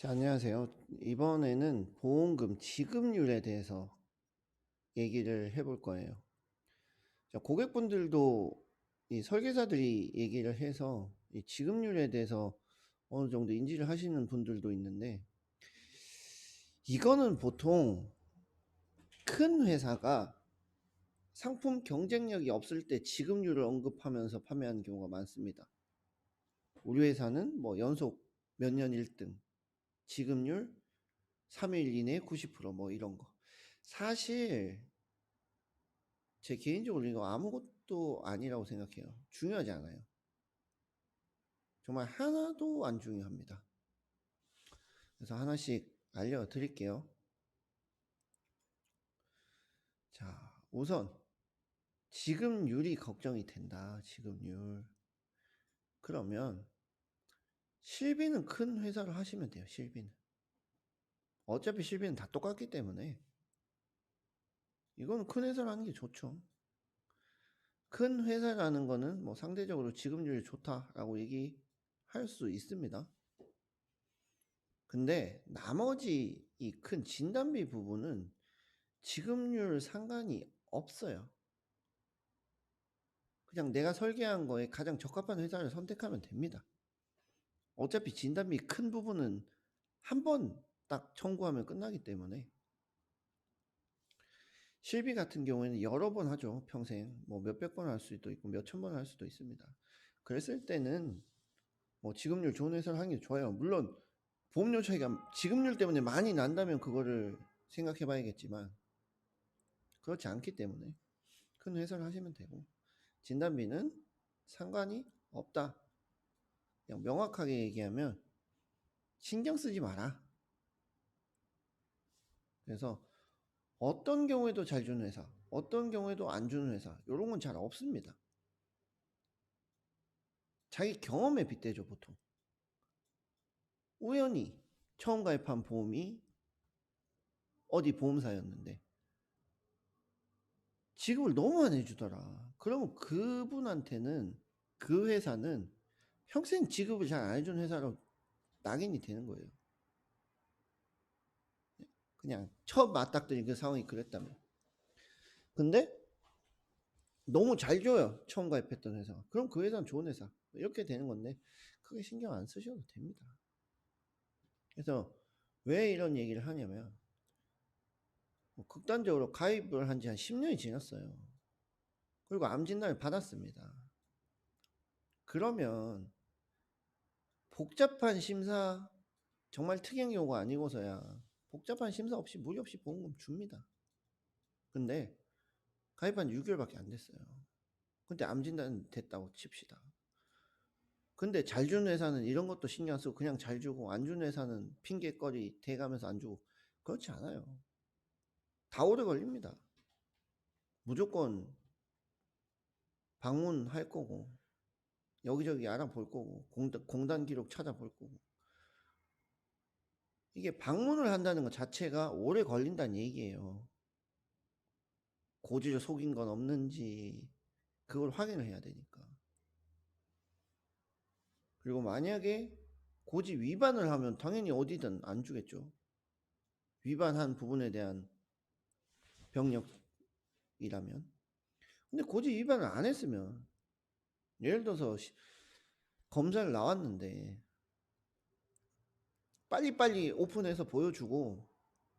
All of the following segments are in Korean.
자, 안녕하세요. 이번에는 보험금 지급률에 대해서 얘기를 해볼 거예요. 자, 고객분들도 이 설계사들이 얘기를 해서 이 지급률에 대해서 어느 정도 인지를 하시는 분들도 있는데, 이거는 보통 큰 회사가 상품 경쟁력이 없을 때 지급률을 언급하면서 판매하는 경우가 많습니다. 우리 회사는 뭐 연속 몇 년 1등, 지급률 3일 이내에 90%뭐 이런 거. 사실 제 개인적으로 이거 아무것도 아니라고 생각해요. 중요하지 않아요. 정말 하나도 안 중요합니다. 그래서 하나씩 알려드릴게요. 자, 우선 지급률이 걱정이 된다. 지급률. 그러면 실비는 큰 회사를 하시면 돼요. 실비는. 어차피 실비는 다 똑같기 때문에 이거는 큰 회사를 하는 게 좋죠. 큰 회사라는 거는 뭐 상대적으로 지급률이 좋다라고 얘기할 수 있습니다. 근데 나머지 이 큰 진단비 부분은 지급률 상관이 없어요. 그냥 내가 설계한 거에 가장 적합한 회사를 선택하면 됩니다. 어차피 진단비 큰 부분은 한 번 딱 청구하면 끝나기 때문에. 실비 같은 경우에는 여러 번 하죠. 평생 뭐 몇백 번 할 수도 있고 몇천 번 할 수도 있습니다. 그랬을 때는 뭐 지급률 좋은 회사를 하는 게 좋아요. 물론 보험료 차이가 지급률 때문에 많이 난다면 그거를 생각해 봐야겠지만 그렇지 않기 때문에 큰 회사를 하시면 되고, 진단비는 상관이 없다. 그냥 명확하게 얘기하면 신경 쓰지 마라. 그래서 어떤 경우에도 잘 주는 회사, 어떤 경우에도 안 주는 회사, 이런 건 잘 없습니다. 자기 경험에 빗대죠, 보통. 우연히 처음 가입한 보험이 어디 보험사였는데 지급을 너무 안 해주더라. 그러면 그분한테는, 그 회사는 평생 지급을 잘 안 해주는 회사로 낙인이 되는 거예요. 그냥 처음 맞닥뜨린 그 상황이 그랬다면. 근데 너무 잘 줘요, 처음 가입했던 회사가. 그럼 그 회사는 좋은 회사, 이렇게 되는 건데 크게 신경 안 쓰셔도 됩니다. 그래서 왜 이런 얘기를 하냐면, 뭐 극단적으로 가입을 한 지 한 10년이 지났어요. 그리고 암 진단을 받았습니다. 그러면 복잡한 심사, 정말 특이한 경우가 아니고서야 복잡한 심사 없이 무리 없이 보험금 줍니다. 근데 가입한 지 6개월밖에 안 됐어요. 근데 암 진단 됐다고 칩시다. 근데 잘 주는 회사는 이런 것도 신경 안 쓰고 그냥 잘 주고, 안 주는 회사는 핑계거리 대가면서 안 주고, 그렇지 않아요. 다 오래 걸립니다. 무조건 방문할 거고, 여기저기 알아볼 거고, 공단 기록 찾아볼 거고. 이게 방문을 한다는 것 자체가 오래 걸린다는 얘기예요. 고지를 속인 건 없는지 그걸 확인을 해야 되니까. 그리고 만약에 고지 위반을 하면 당연히 어디든 안 주겠죠. 위반한 부분에 대한 병력이라면. 근데 고지 위반을 안 했으면, 예를 들어서 검사를 나왔는데 빨리빨리 오픈해서 보여주고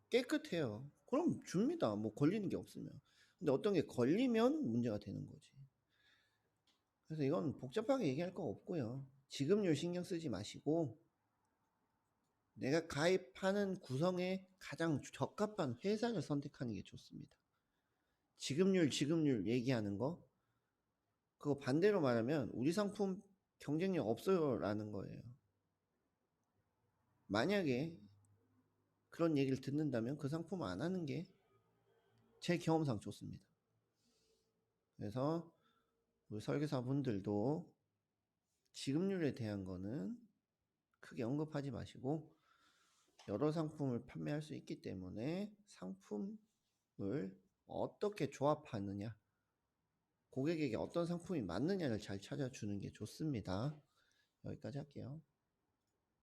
깨끗해요. 그럼 줍니다. 뭐 걸리는 게 없으면. 근데 어떤 게 걸리면 문제가 되는 거지. 그래서 이건 복잡하게 얘기할 거 없고요. 지급률 신경 쓰지 마시고 내가 가입하는 구성에 가장 적합한 회사를 선택하는 게 좋습니다. 지급률 얘기하는 거, 그거 반대로 말하면 우리 상품 경쟁력 없어요 라는 거예요. 만약에 그런 얘기를 듣는다면 그 상품 안 하는 게 제 경험상 좋습니다. 그래서 우리 설계사분들도 지급률에 대한 거는 크게 언급하지 마시고, 여러 상품을 판매할 수 있기 때문에 상품을 어떻게 조합하느냐, 고객에게 어떤 상품이 맞느냐를 잘 찾아주는 게 좋습니다. 여기까지 할게요.